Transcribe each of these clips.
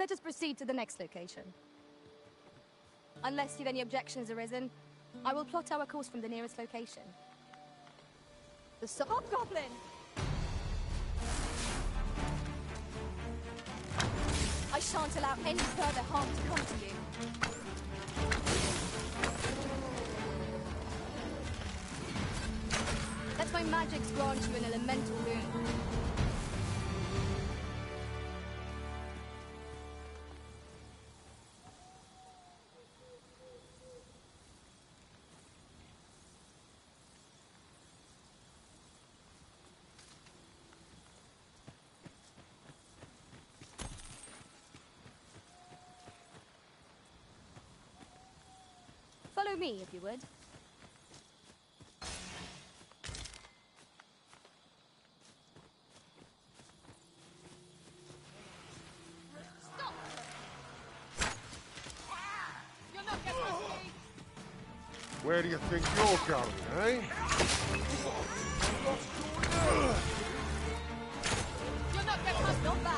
Let us proceed to the next location. Unless you've any objections arisen, I will plot our course from the nearest location. The Hobgoblin! I shan't allow any further harm to come to you. Let my magics grant you an elemental boon. Follow me, if you would. Stop! You're not getting me! Where do you think you're going, eh? You're not getting us, not bad.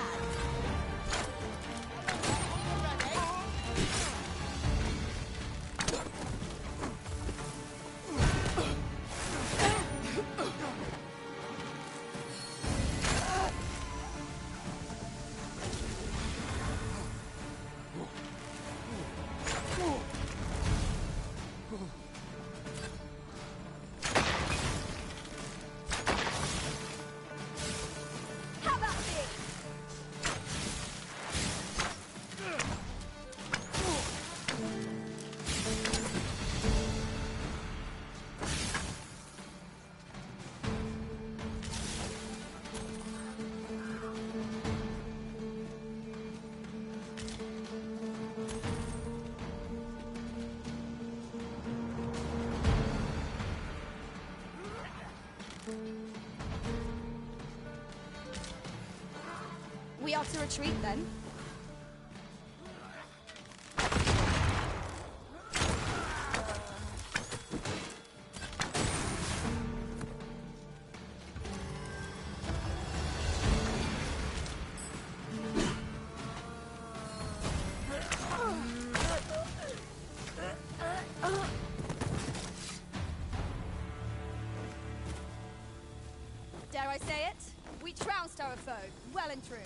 We are to retreat, then? Dare I say it? We trounced our foe, well and true.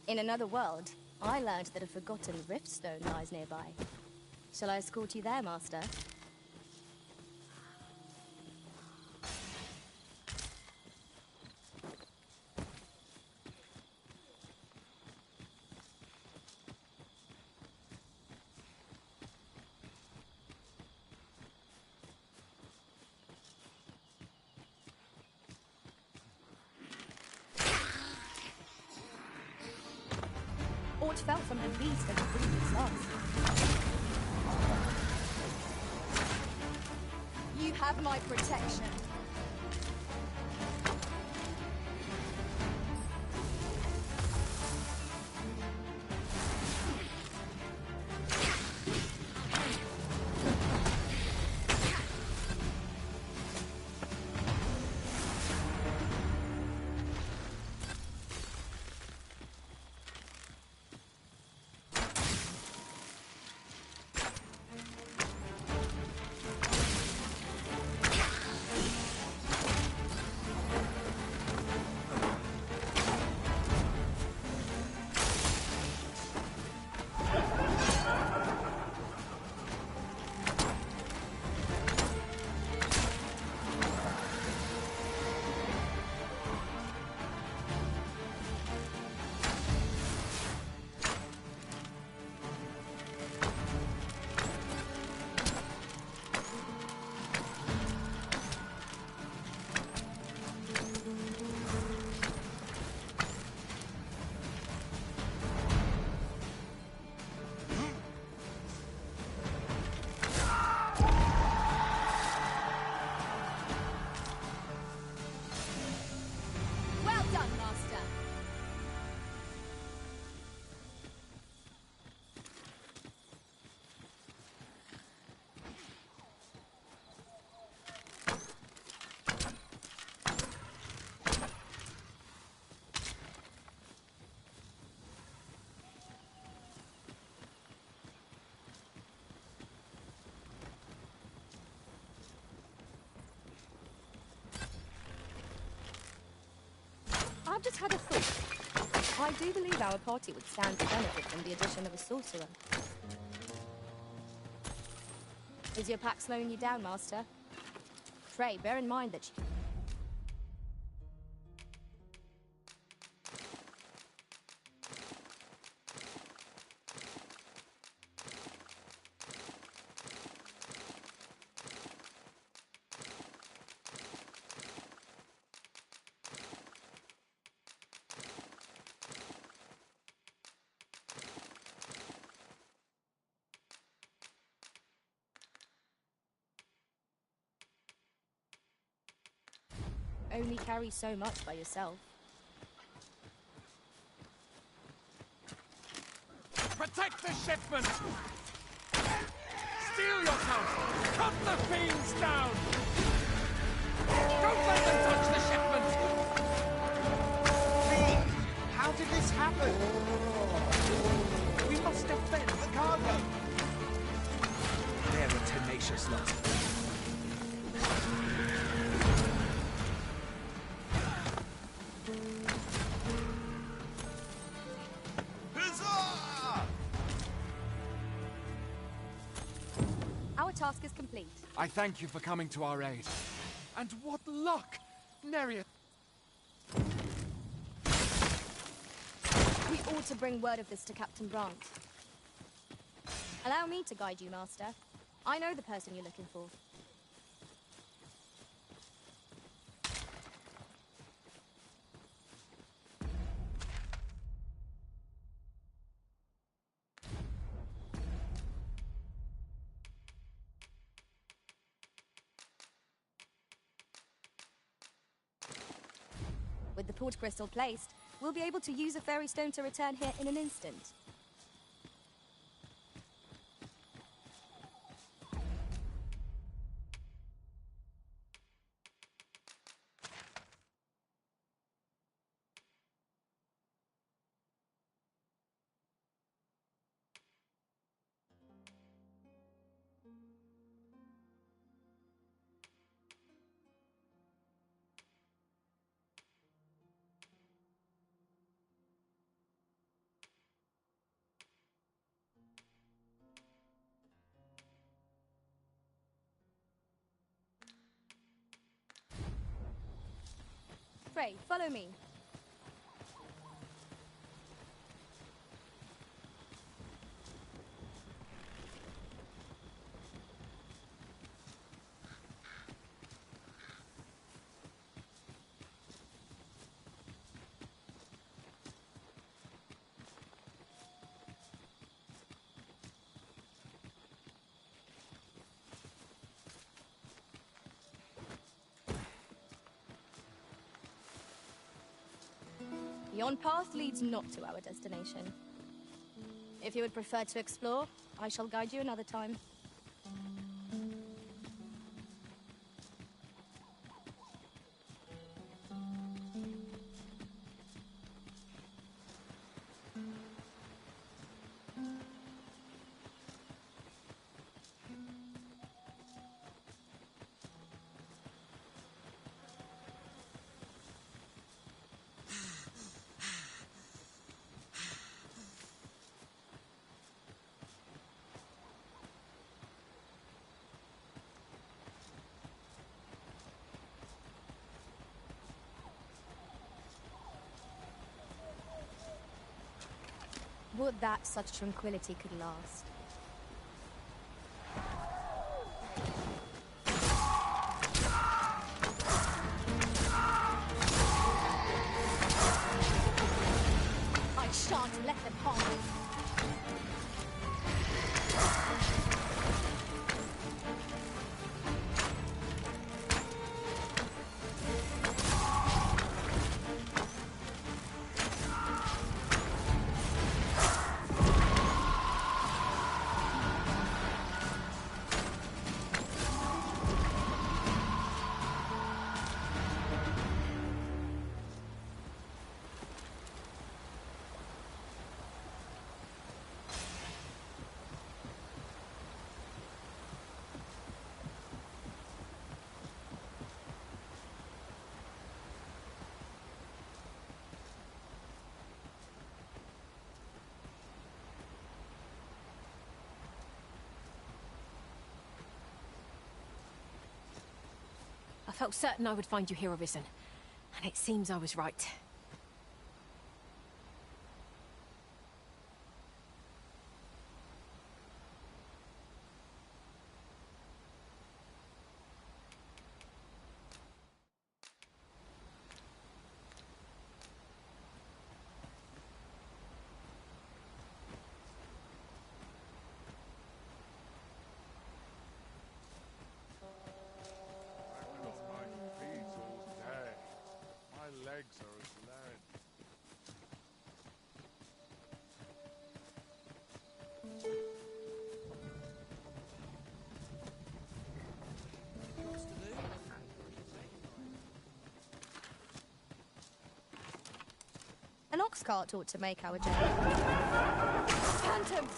In another world, I learned that a forgotten riftstone lies nearby. Shall I escort you there, Master? Aught felt from the beast that the previous lost. You have my protection. I've just had a thought. I do believe our party would stand to benefit from the addition of a sorcerer. Is your pack slowing you down, Master? Pray, bear in mind that you... only carry so much by yourself. Protect the shipment! Steal your counsel! Cut the fiends down! Don't let them touch the shipment! Fiend! How did this happen? We must defend the cargo! They're a tenacious lot. Our task is complete. I thank you for coming to our aid. And what luck! Nereid... We ought to bring word of this to Captain Brant. Allow me to guide you, Master. I know the person you're looking for. With the port crystal placed, we'll be able to use a fairy stone to return here in an instant. Pray, follow me. Yon path leads not to our destination. If you would prefer to explore, I shall guide you another time. Would that such tranquility could last. I shan't let them harm me. felt certain I would find you here, Arisen. And it seems I was right. I've been on my feet all day. My legs are as lead. An ox cart ought to make our journey. Phantoms!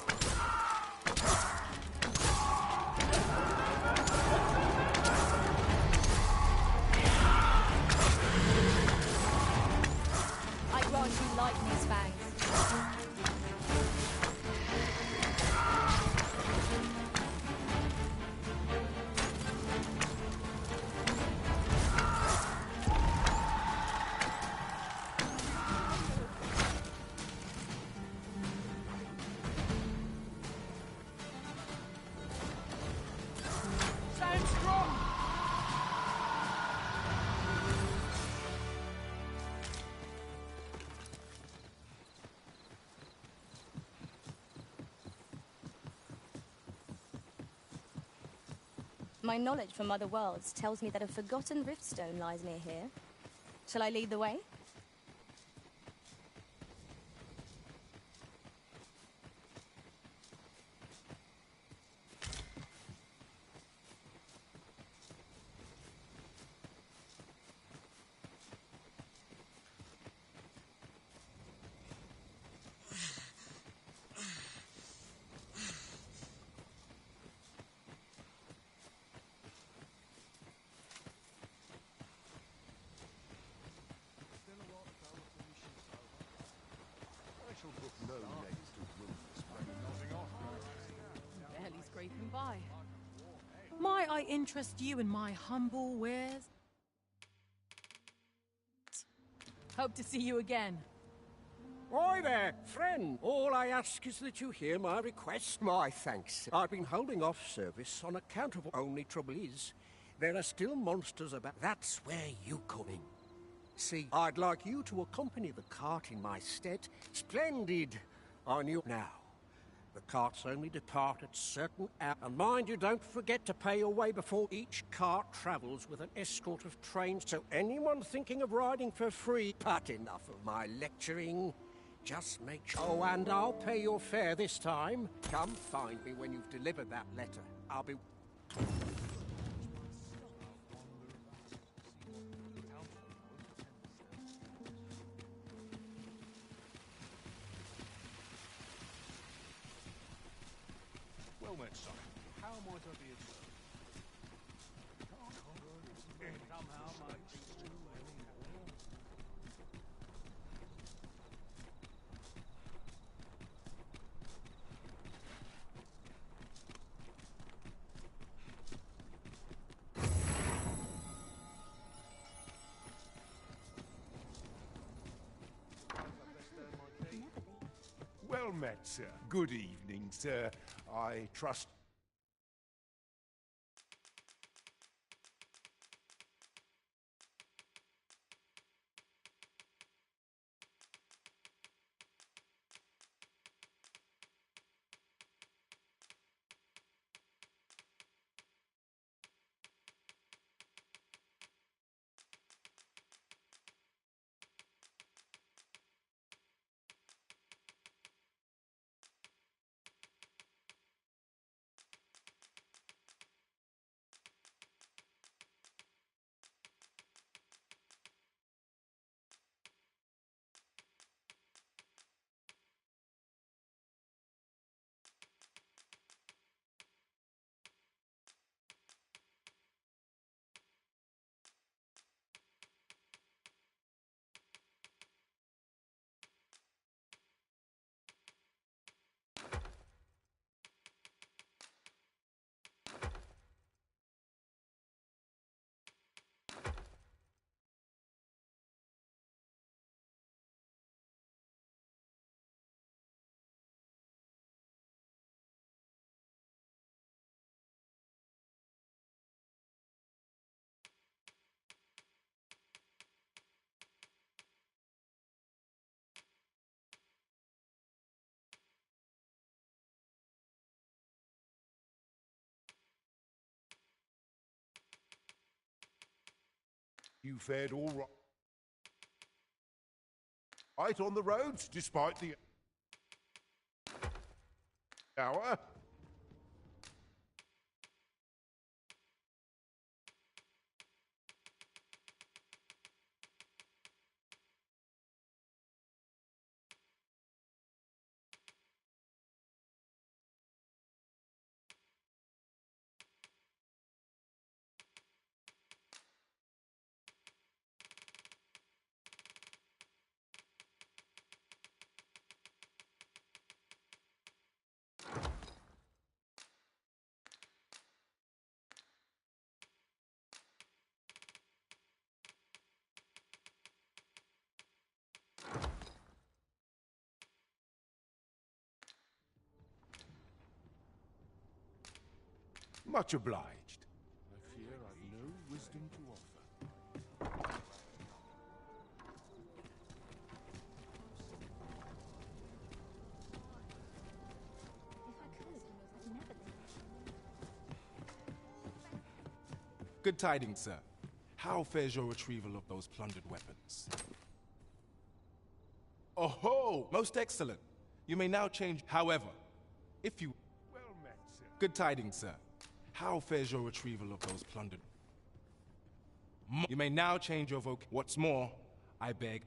I grant you lightning's fangs. Stand strong! My knowledge from other worlds tells me that a forgotten riftstone lies near here. Shall I lead the way? I shall brook no negative rumors by nodding off. Barely scraping by. Might I interest you in my humble wares? Hope to see you again. Oi there, friend. All I ask is that you hear my request. My thanks. I've been holding off service on account of only trouble is, there are still monsters about. That's where you come in. See, I'd like you to accompany the cart in my stead. Splendid. On you now. The carts only depart at certain hours. And mind you, don't forget to pay your way before each cart travels with an escort of trains. So anyone thinking of riding for free, but enough of my lecturing. Just make sure. Oh, and I'll pay your fare this time. Come find me when you've delivered that letter. I'll be... Well met, son. How might I be of service? Somehow my Well met, sir. Good evening, sir. I trust... You fared all right. Right on the roads, despite the hour. Much obliged. I fear I've no wisdom to offer. Good tidings, sir. How fares your retrieval of those plundered weapons? Oh ho! Most excellent. You may now change. However, if you... Well met, sir. Good tidings, sir. How fares your retrieval of those plundered... You may now change your What's more, I beg...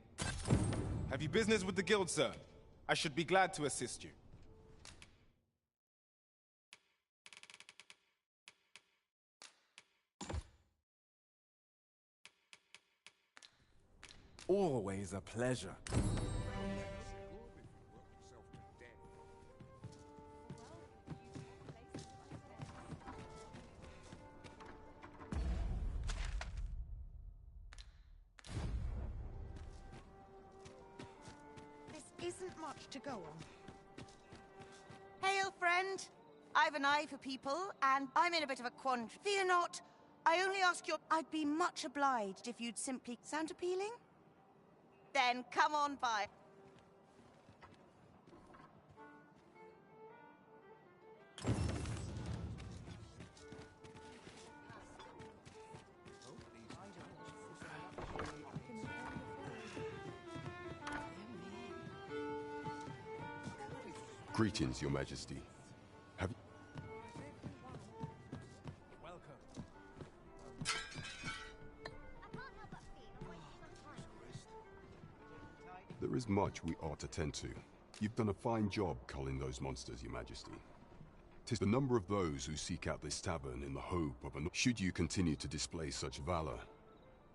Have you business with the guild, sir? I should be glad to assist you. Always a pleasure. Isn't much to go on. Hail, friend! I've an eye for people, and I'm in a bit of a quandary. Fear not. I only ask your... I'd be much obliged if you'd simply... Sound appealing? Then come on by. Greetings, Your Majesty. Have you... There is much we ought to tend to. You've done a fine job culling those monsters, Your Majesty. 'Tis the number of those who seek out this tavern in the hope of an... Should you continue to display such valor,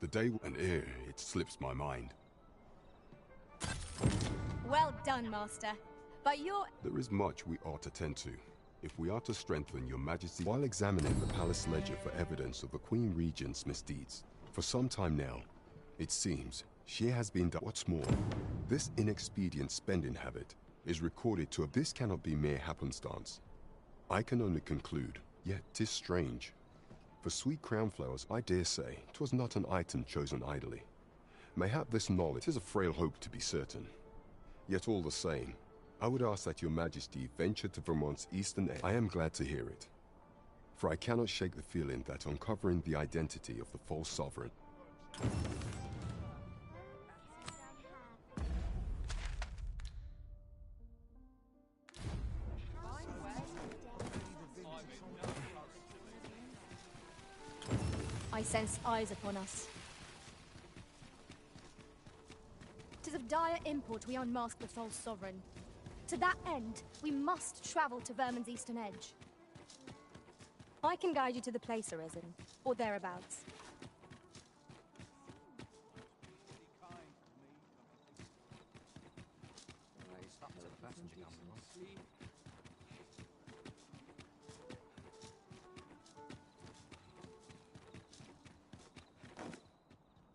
the day... And ere it slips my mind. Well done, Master. But you're... There is much we ought to tend to, if we are to strengthen Your Majesty while examining the palace ledger for evidence of the Queen Regent's misdeeds. For some time now, it seems, she has been done. What's more, this inexpedient spending habit is recorded to... This cannot be mere happenstance. I can only conclude, yet 'tis strange. For sweet crown flowers, I dare say, 'twas not an item chosen idly. Mayhap this knowledge is a frail hope to be certain. Yet all the same, I would ask that Your Majesty venture to Vermont's eastern end. I am glad to hear it, for I cannot shake the feeling that uncovering the identity of the false sovereign... I sense eyes upon us. 'Tis of dire import we unmask the false sovereign. To that end, we must travel to Vermin's eastern edge. I can guide you to the place arisen, or thereabouts.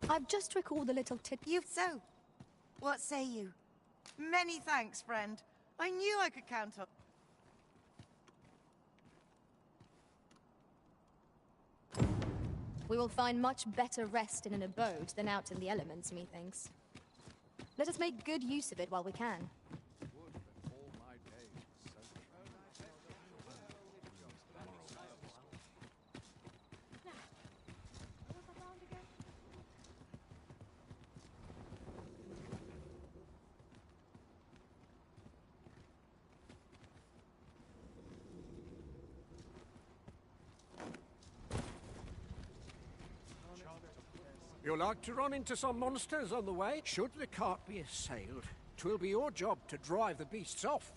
I've just recalled a little tip. So, what say you? Many thanks, friend. I knew I could count on... We will find much better rest in an abode than out in the elements, methinks. Let us make good use of it while we can. You'll like to run into some monsters on the way? Should the cart be assailed, 'twill be your job to drive the beasts off.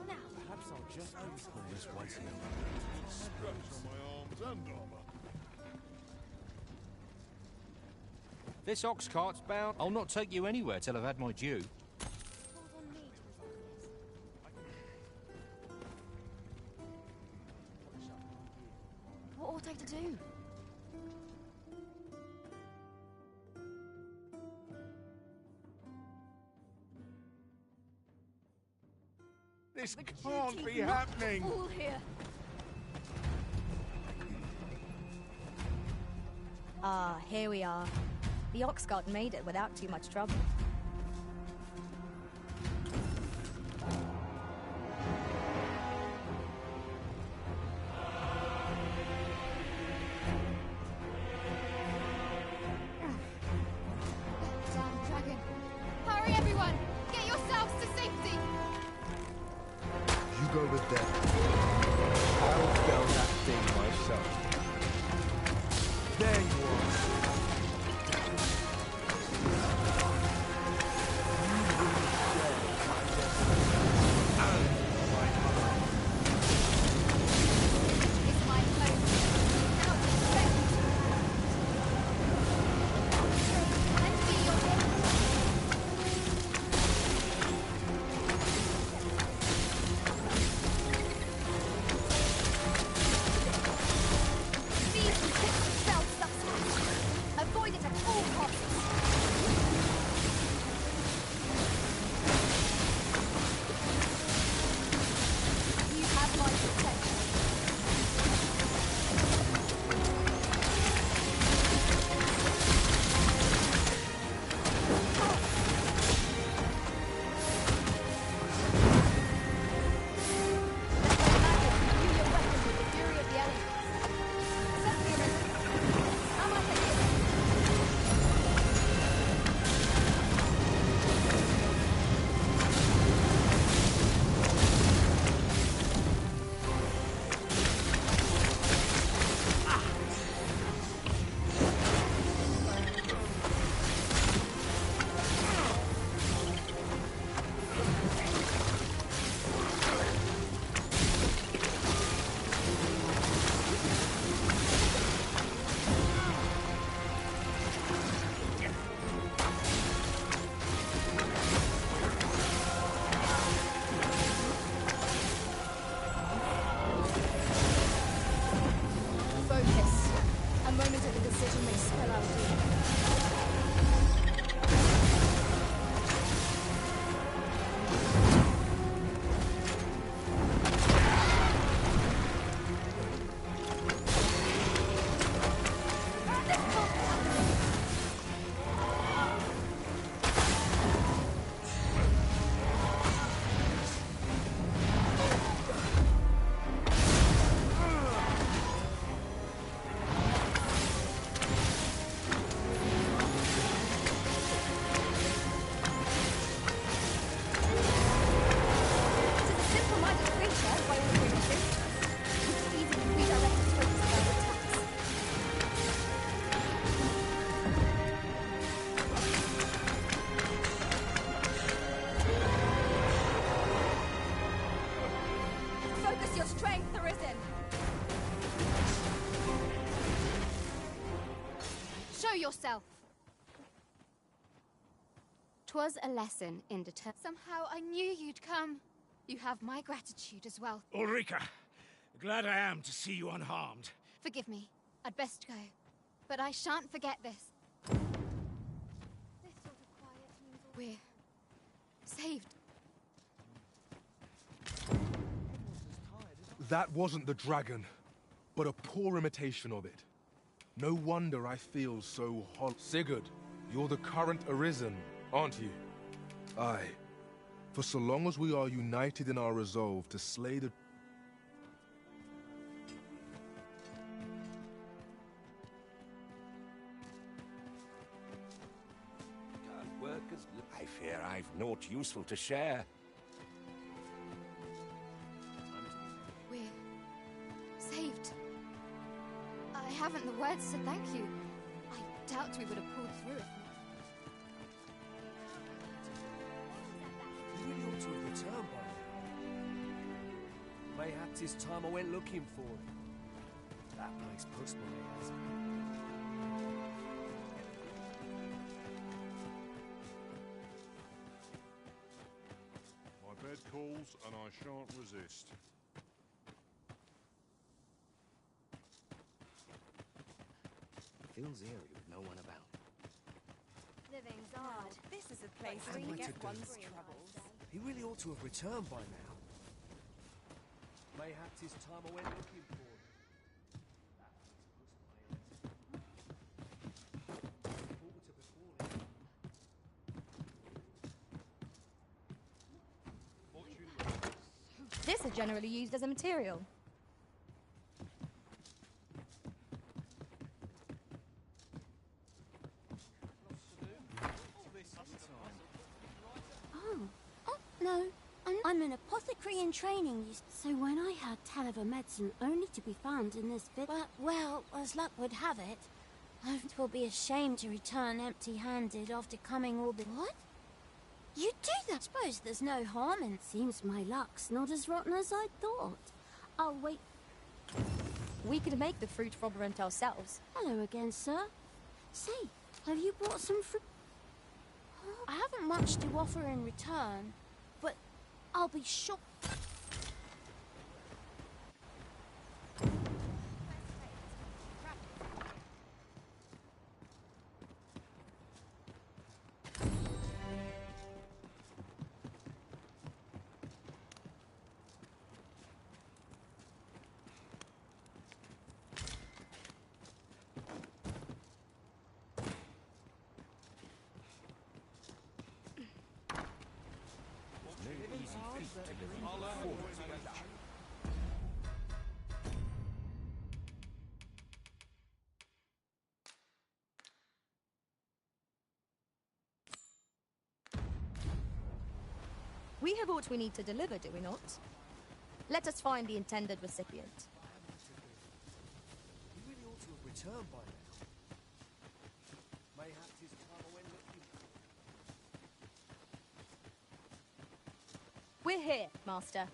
Perhaps I'll just overhaul this once again. Scratch on my arms and armor. This ox cart's bound. I'll not take you anywhere till I've had my due. What ought I to do? This can't be happening! All here. Ah, here we are. The ox cart made it without too much trouble. Damn dragon. Hurry, everyone! Get yourselves to safety! You go with them. I'll fell that thing myself. There you are. It's my place. Now defend! And be your These themselves suspect. Avoid it at all costs. You have my protection. Imagine you your weapon with the fury of the elements. Certainly a risk. How might I do it? Focus. A moment of indecision may spell out doom. This can't happen. It is a simple-minded creature, by all appearances. It's easy to redirect its focus of our attacks. Focus your strength, Arisen! Show yourself! 'Twas a lesson in Somehow I knew you'd come. You have my gratitude as well. Ulrika, glad I am to see you unharmed. Forgive me. I'd best go. But I shan't forget this. This sort of quiet means we're saved. That wasn't the dragon, but a poor imitation of it. No wonder I feel so hollow. Sigurd, you're the current Arisen, aren't you? Aye. For so long as we are united in our resolve to slay the... I fear I've naught useful to share. We're saved. I haven't the words to thank you. I doubt we would have pulled through if not. You really ought to have returned by now. Mayhaps it's time I went looking for it. That place puts my ass. My bed calls, and I shan't resist. Feels eerie with no one about. Living's hard. This is a place How where am you I get to do one's this? troubles. He really ought to have returned by now. Mayhaps it's time I went looking for it. That place puts my ass. Forward to before it. This is generally used as a material. Oh, no. I'm an apothecary in training, so when I heard tell of a medicine only to be found in this bit, well, as luck would have it, I will be ashamed to return empty-handed after coming all the... What? You do that? Suppose there's no harm in it. Seems my luck's not as rotten as I thought. I'll wait. We could make the fruit froberant ourselves. Hello again, sir. Say, have you brought some fruit? I haven't much to offer in return, but I'll be sure. We have what we need to deliver, do we not? Let us find the intended recipient. He really ought to have returned by now. Mayhaps it's time I went looking for it. We're here, Master.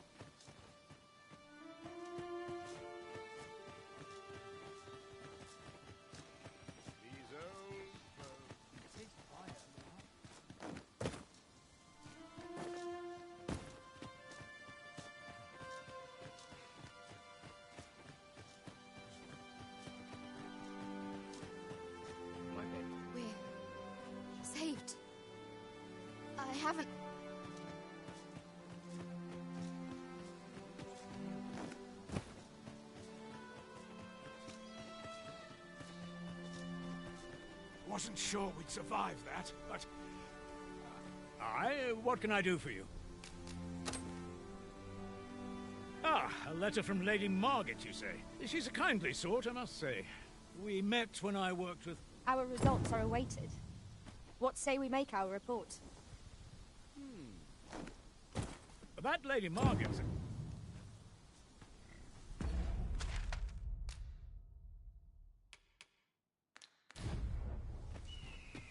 These old My bed. We're saved. I haven't... Wasn't sure we'd survive that, but... what can I do for you? Ah, a letter from Lady Margaret, you say? She's a kindly sort, I must say. We met when I worked with... Our results are awaited. What say we make our report? That Lady Margaret...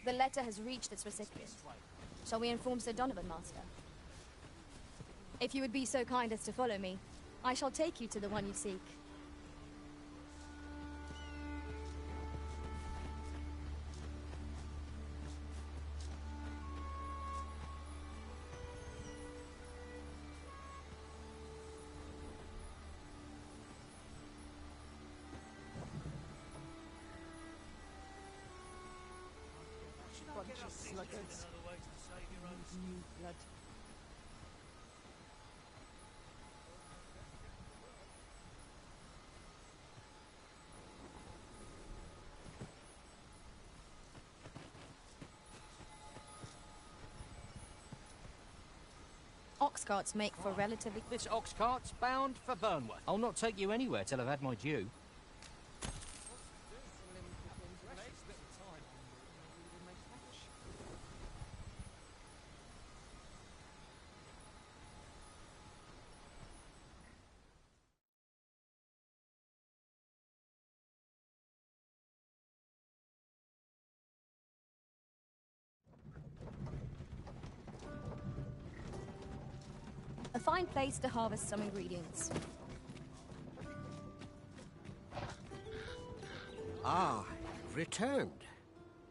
The letter has reached its recipient. Shall we inform Sir Donovan, Master? If you would be so kind as to follow me, I shall take you to the one you seek. Bunch of sluggards. New blood. Ox carts make for relatively... This ox cart's bound for Burnworth. I'll not take you anywhere till I've had my due. fine place to harvest some ingredients. Ah, you've returned.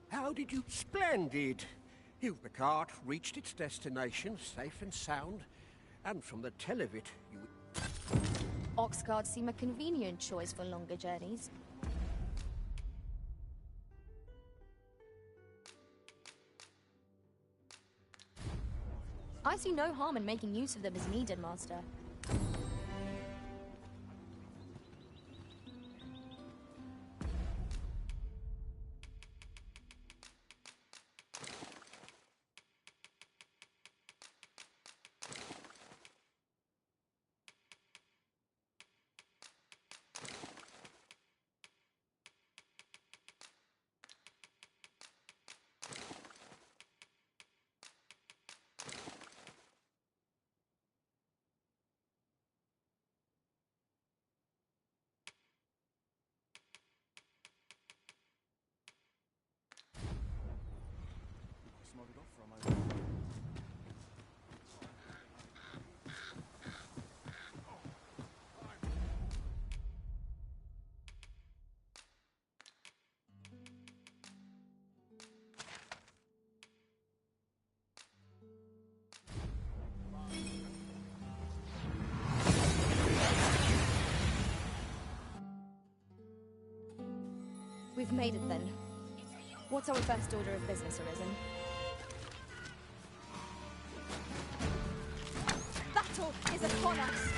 How did you... Splendid! The cart reached its destination safe and sound, and from the tell of it, you... Ox carts seem a convenient choice for longer journeys. I see no harm in making use of them as needed, Master. We've made it then. What's our first order of business, Arisen? Battle is upon us!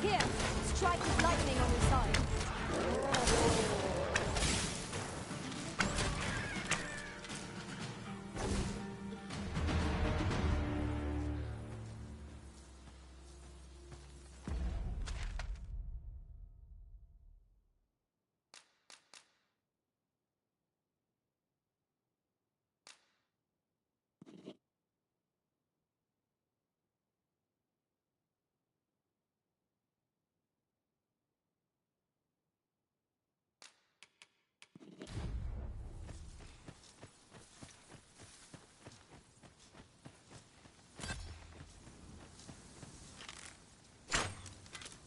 Here, strike with lightning on your side.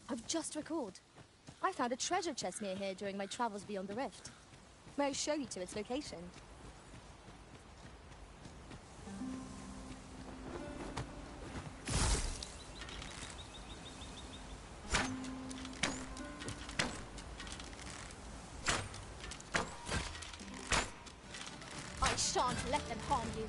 I've just recalled. I found a treasure chest near here during my travels beyond the rift. May I show you to its location? I shan't let them harm you.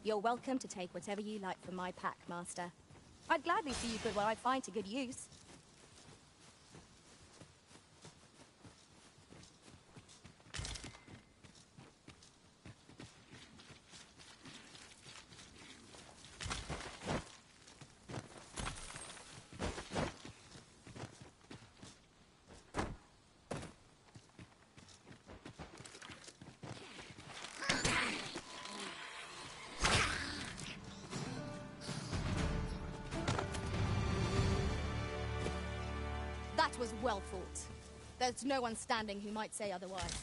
You're welcome to take whatever you like from my pack, Master. I'd gladly see you put what I find to good use. That was well fought. There's no one standing who might say otherwise.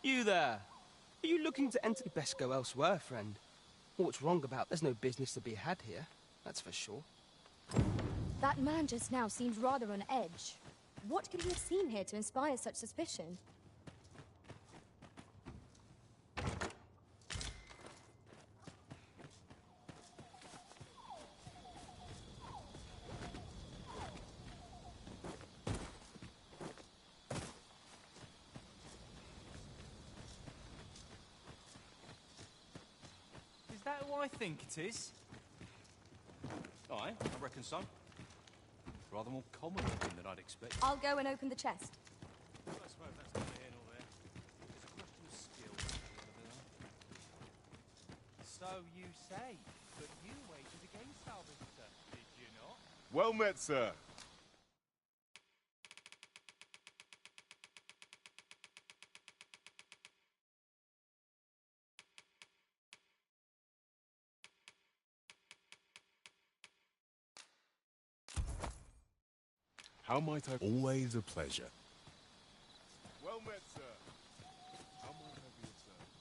You there. Are you looking to enter? You best go elsewhere, friend. What's wrong about? There's no business to be had here. That's for sure. That man just now seemed rather on edge. What could he have seen here to inspire such suspicion? Is that who I think it is? Aye, I reckon so. Rather more common looking than I'd expect. I'll go and open the chest. I suppose that's neither here nor there. It's a question of skill. So you say, but you waited against our visitor, did you not? Well met, sir. How might I... Always a pleasure. Well met, sir. How might I be of service?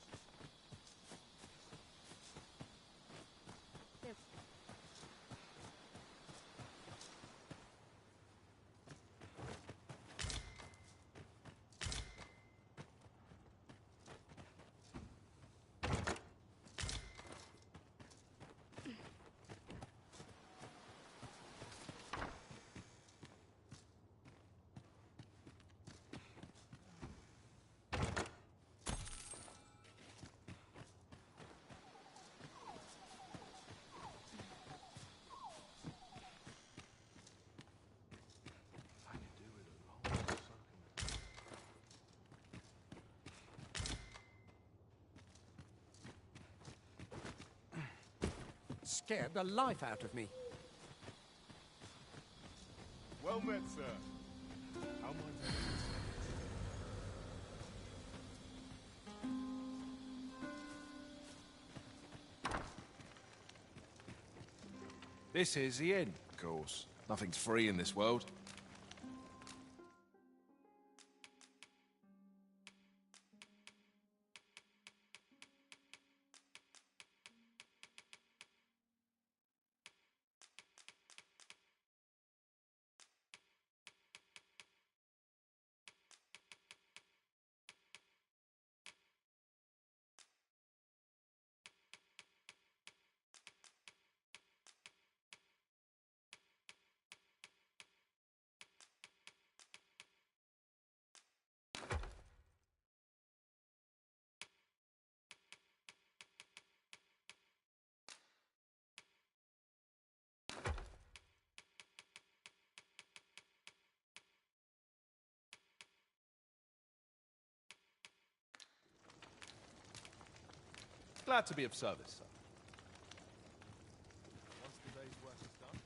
Scared the life out of me. Well met, sir. How might I be of service? This is the inn, of course. Nothing's free in this world. Glad to be of service, sir. Once the day's work is done.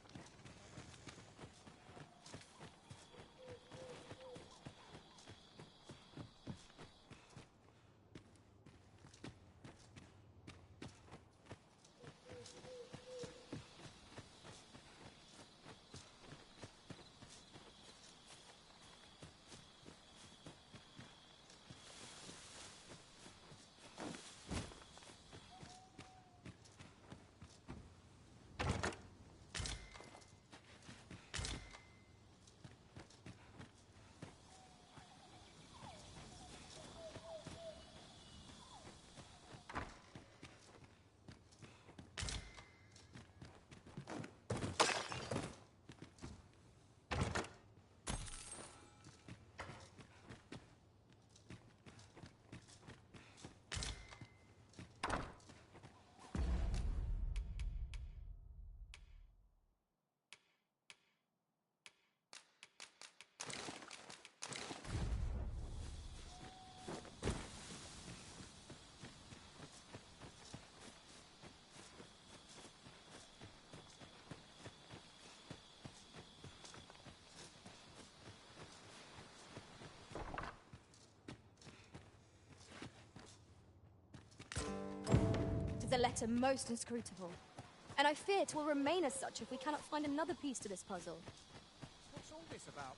It is a letter most inscrutable, and I fear it will remain as such if we cannot find another piece to this puzzle. What's all this about?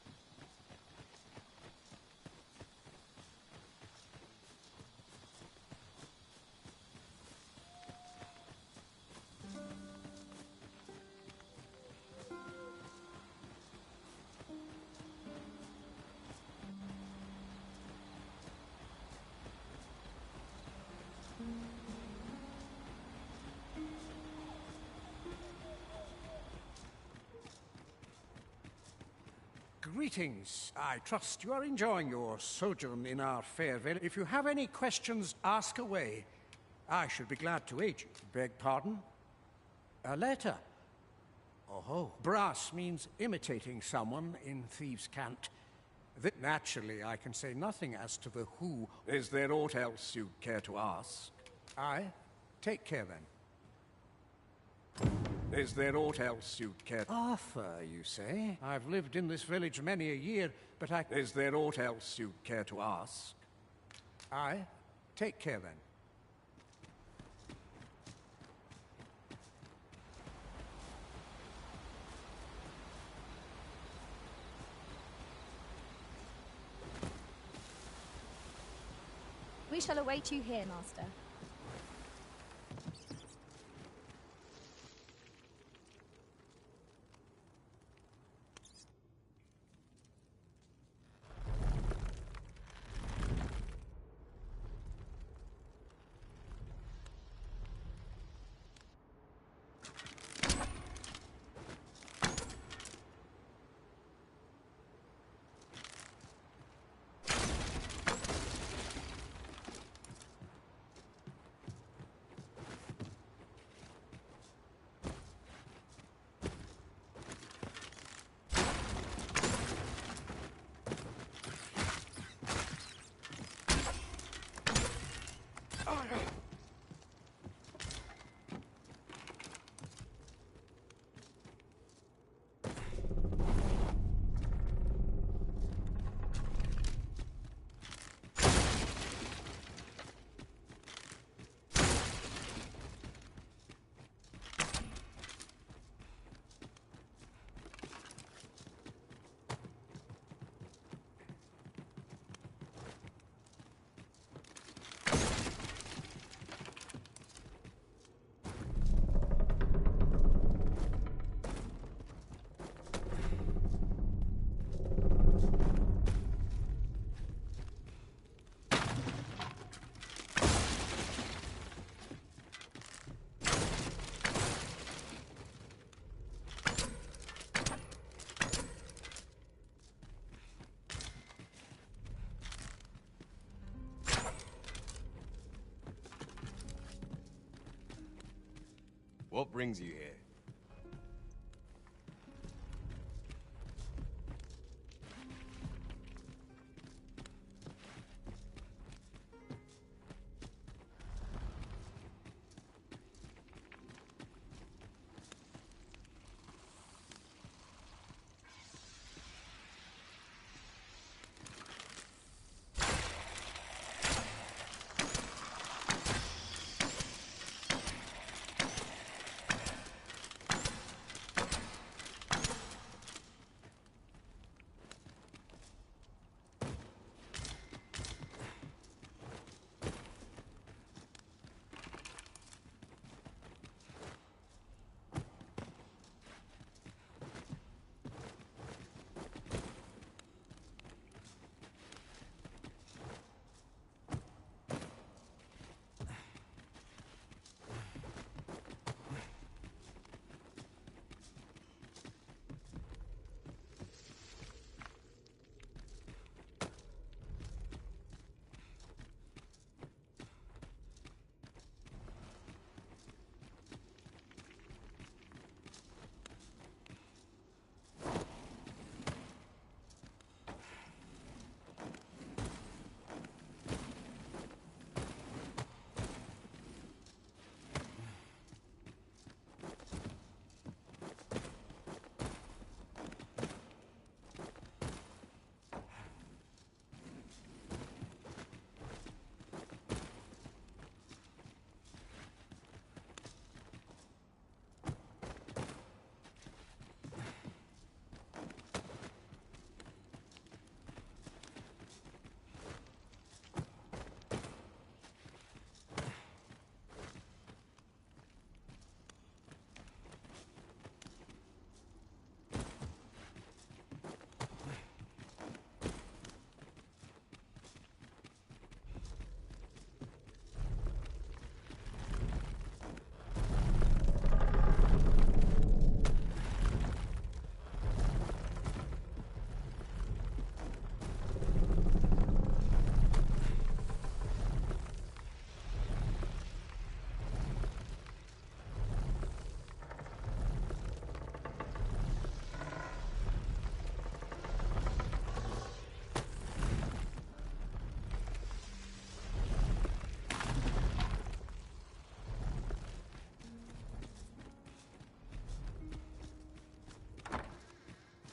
Greetings. I trust you are enjoying your sojourn in our fair village. If you have any questions, ask away. I should be glad to aid you. Beg pardon? A letter? Oh, brass means imitating someone in thieves' cant. Naturally, I can say nothing as to the who. Is there aught else you care to ask? Aye. Take care, then. Is there aught else you'd care? Arthur, you say? I've lived in this village many a year, but I... Is there aught else you'd care to ask? Aye. Take care, then. We shall await you here, Master. What brings you here?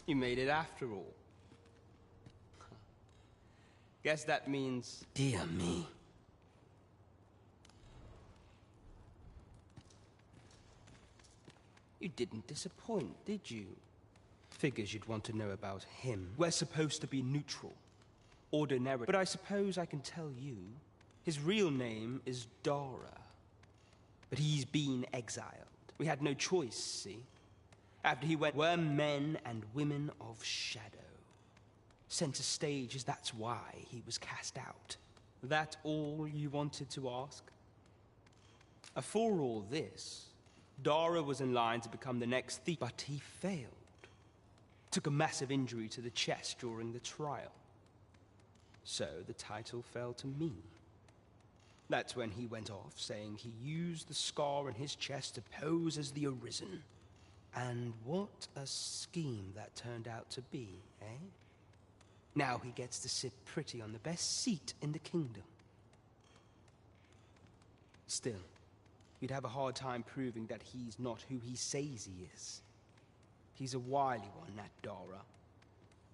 You made it after all. Guess that means... Dear me. You didn't disappoint, did you? Figures you'd want to know about him. We're supposed to be neutral. Ordinary. But I suppose I can tell you, his real name is Dara. But he's been exiled. We had no choice, see? After he went, we're men and women of shadow. Center stage is that's why he was cast out. That all you wanted to ask? For all this, Dara was in line to become the next thief, but he failed. Took a massive injury to the chest during the trial. So the title fell to me. That's when he went off, saying he used the scar on his chest to pose as the Arisen. And what a scheme that turned out to be, eh? Now he gets to sit pretty on the best seat in the kingdom. Still, you'd have a hard time proving that he's not who he says he is. He's a wily one, that Dara.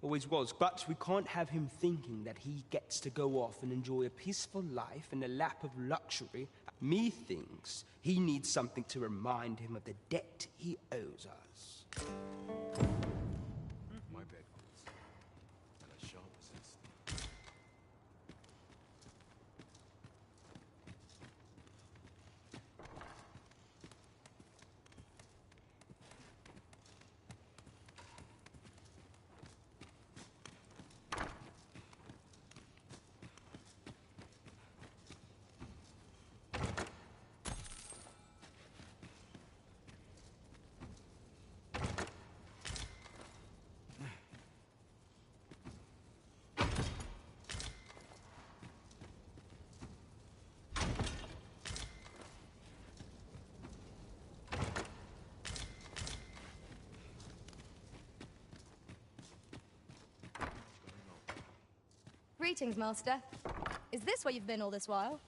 Always was, but we can't have him thinking that he gets to go off and enjoy a peaceful life in the lap of luxury. Methinks he needs something to remind him of the debt he owes us. My bed calls, and I shan't resist. Greetings, Master. Is this where you've been all this while?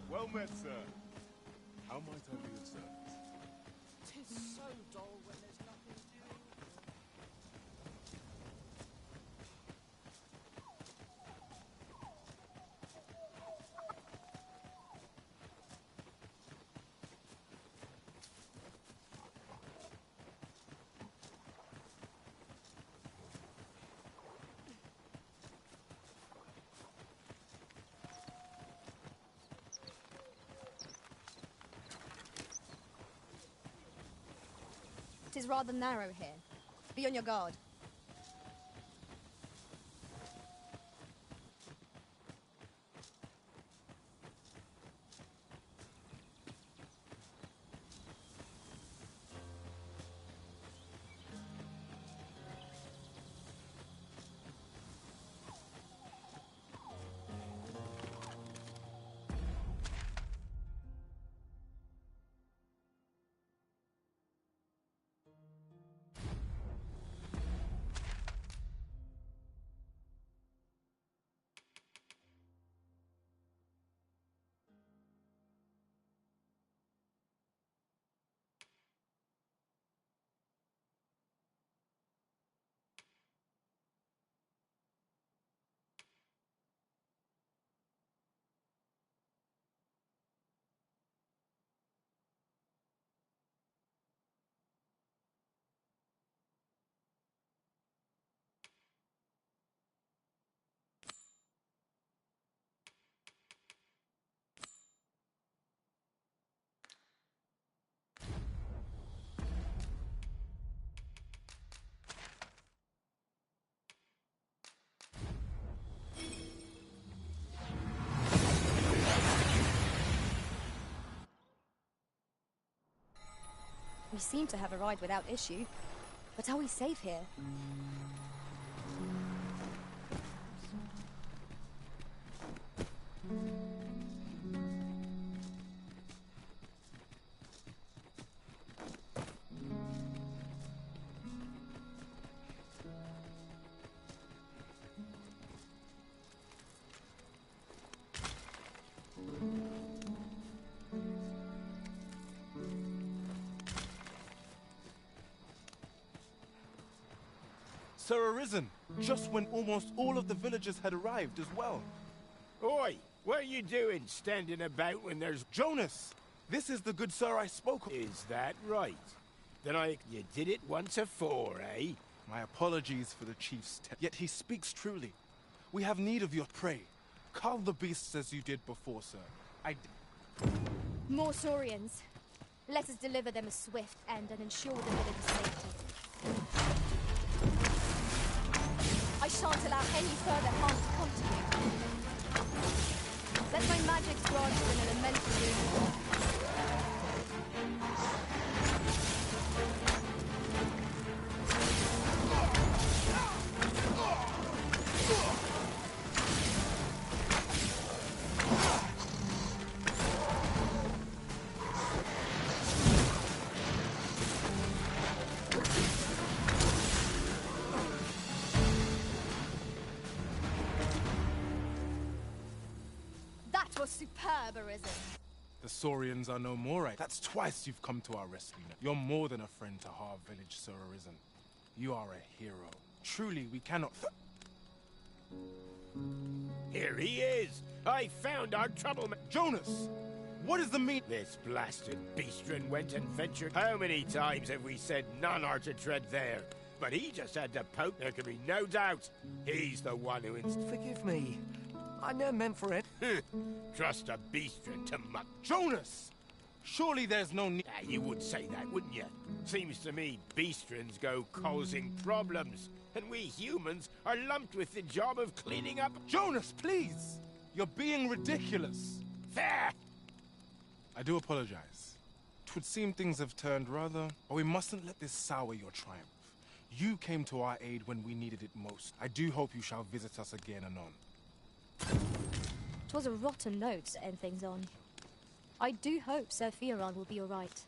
Well met, sir. How might I be of service? 'Tis so dull when there's nothing to do. It is rather narrow here. Be on your guard. We seem to have arrived without issue. But are we safe here? Sir Arisen, just when almost all of the villagers had arrived as well. Oi! What are you doing standing about when there's... Jonas! This is the good sir I spoke of. Is that right? Then you did it once afore, eh? My apologies for the chief's yet he speaks truly. We have need of your prey. Carve the beasts as you did before, sir. More Saurians. Let us deliver them a swift end and ensure the village's safety. I shan't allow any further harm to come to you. Let my magic grant you an elemental reward. Superb, Arisen. The Saurians are no more, right? That's twice you've come to our rescue now. You're more than a friend to Harv Village, Sir Arisen. You are a hero. Truly, we cannot... Here he is! I found our troublemaker! Jonas! What is the mean... This blasted beastren went and ventured. How many times have we said none are to tread there? But he just had to poke. There can be no doubt. He's the one who... Forgive me. I never meant for it. Trust a beastren to muck. Jonas! Surely there's no need... You would say that, wouldn't you? Seems to me beastrens go causing problems, and we humans are lumped with the job of cleaning up... Jonas, please! You're being ridiculous. Fair! I do apologize. 'Twould seem things have turned rather... But we mustn't let this sour your triumph. You came to our aid when we needed it most. I do hope you shall visit us again anon. 'Twas a rotten note to end things on. I do hope Sir Fioran will be all right.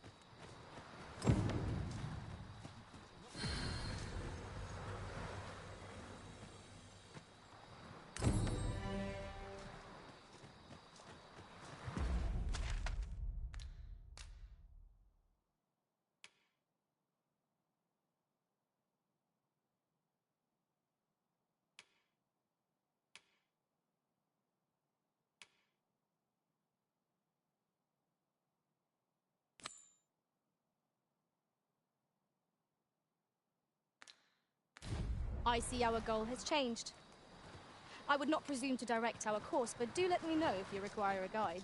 I see our goal has changed. I would not presume to direct our course, but do let me know if you require a guide.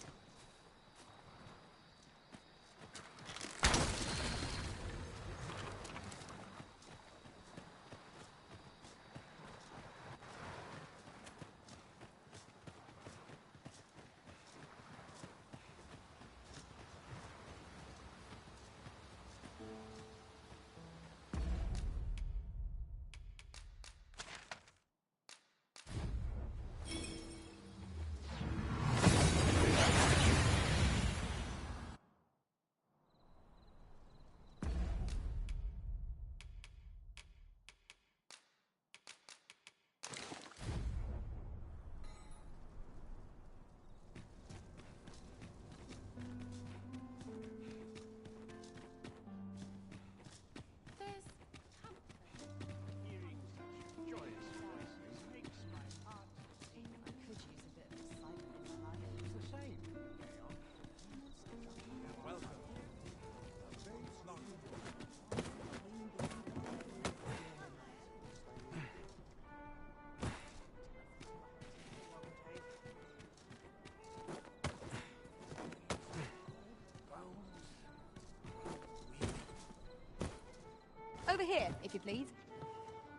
Over here, if you please.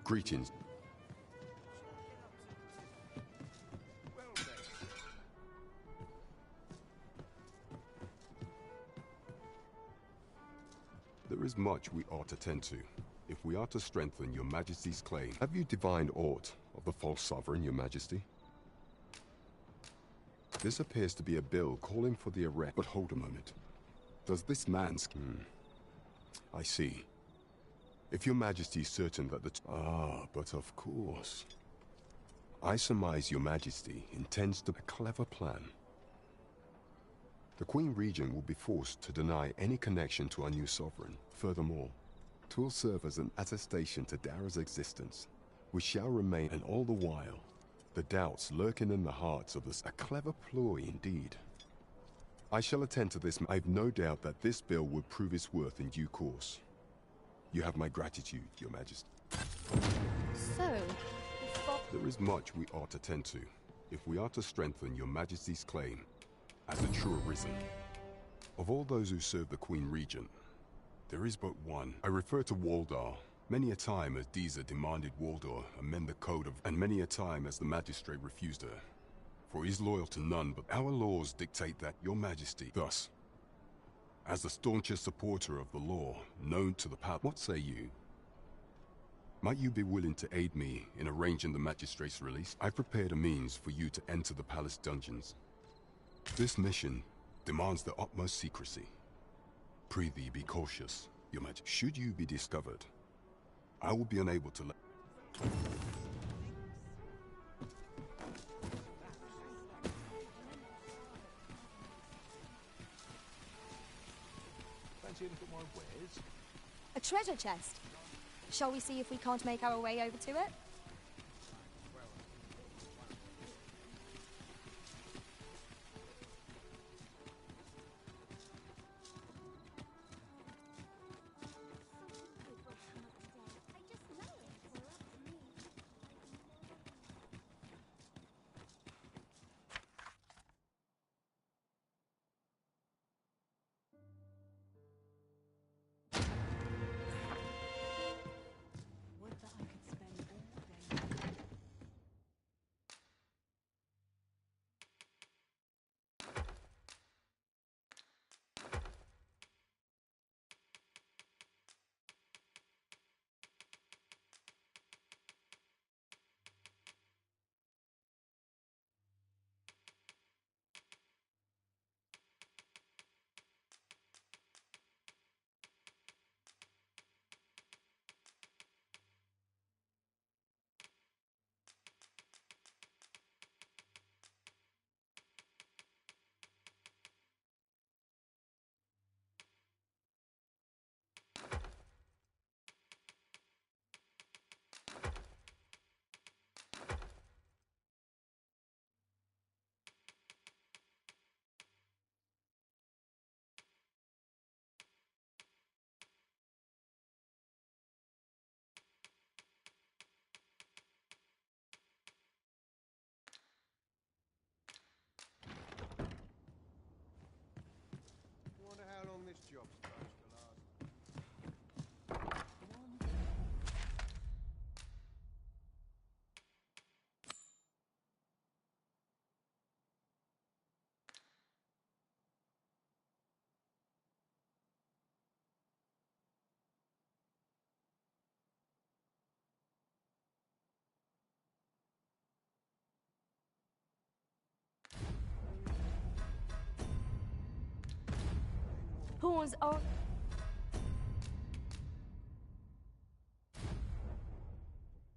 Greetings. There is much we ought to tend to, if we are to strengthen your majesty's claim. Have you divined aught of the false sovereign, your majesty? This appears to be a bill calling for the arrest. But hold a moment. Does this man's... I see. If your majesty is certain that the... but of course. I surmise your majesty intends to... A clever plan. The Queen Regent will be forced to deny any connection to our new sovereign. Furthermore, 'twill serve as an attestation to Dara's existence, which shall remain, and all the while, the doubts lurking in the hearts of us. A clever ploy indeed. I shall attend to this. I've no doubt that this bill will prove its worth in due course. You have my gratitude, your majesty. So, there is much we ought to tend to, if we are to strengthen your majesty's claim as a true arisen. Of all those who serve the Queen Regent, there is but one. I refer to Waldar. Many a time as Deezer demanded Waldar amend the code of, and many a time as the magistrate refused her. For he is loyal to none, but our laws dictate that, your majesty. Thus, as the staunchest supporter of the law known to the palace, what say you? Might you be willing to aid me in arranging the magistrate's release? I've prepared a means for you to enter the palace dungeons. This mission demands the utmost secrecy. Prithee, be cautious, your majesty. Should you be discovered, I will be unable to let... Fancy a look at my wares? a treasure chest. Shall we see if we can't make our way over to it? Wonder how long this job's supposed to last. Pawns are...